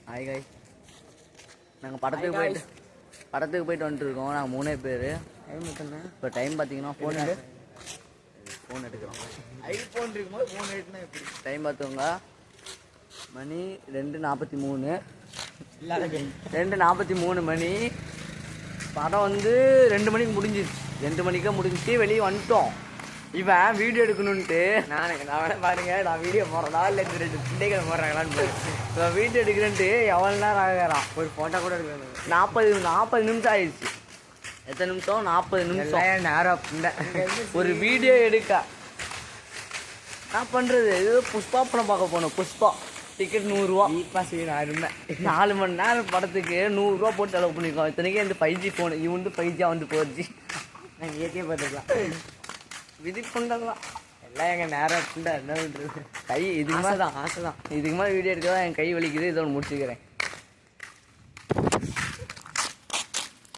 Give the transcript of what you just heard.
Hi காய். நாங்கள் படத்துக்கு போயிட்டு வந்துட்டுருக்கோம். நாங்கள் 3 பேர். இப்போ டைம் பார்த்தீங்கன்னா ஃபோன் எடுக்கிறோம். ஐஃபோன் இருக்கும்போது ஃபோன் எடுக்கணும். எப்படி டைம் பார்த்துக்கோங்க. மணி 2:43. 2:43 மணி. படம் வந்து 2 மணிக்கு முடிஞ்சிச்சு. 2 மணிக்கே முடிஞ்சிச்சு. வெளியே வந்துட்டோம். இவன் வீடியோ எடுக்கணுன்ட்டு நான் பாருங்க, நான் வீடியோ போடுறதா இல்லை இந்த 2 பிள்ளைகள் போடுறாங்களான்னு இவன் வீடியோ எடுக்கிறேன்ட்டு எவ்வளோ நேரம் ஆகிறான். ஒரு ஃபோட்டோ கூட எடுக்கணும். 40 நிமிஷம் ஆயிடுச்சு. எத்தனை நிமிஷம்? 40 நிமிஷம் நேரம் ஒரு வீடியோ எடுக்க. நான் பண்ணுறது இது புஷ்பா படம் பார்க்க போகணும். புஷ்பா டிக்கெட் 100 ரூபா. அருமை. 4 மணி நேரம் படத்துக்கு 100 ரூபா போட்டு செலவு பண்ணியிருக்கோம். இத்தனைக்கே இந்த 5G ஃபோனு இவன் வந்து 5G வந்து 4G. நாங்கள் ஏற்றியே பார்த்துக்கலாம். விதி கொண்டதான் எல்லாம் எங்கள் நேரம் புண்டா என்ன பண்ணுறது. கை இதுக்கு மேலே தான் ஆசை தான். இதுக்கு மேலே வீடியோ எடுக்க தான் என் கை வலிக்குது. இதோட முடிச்சுக்கிறேன்.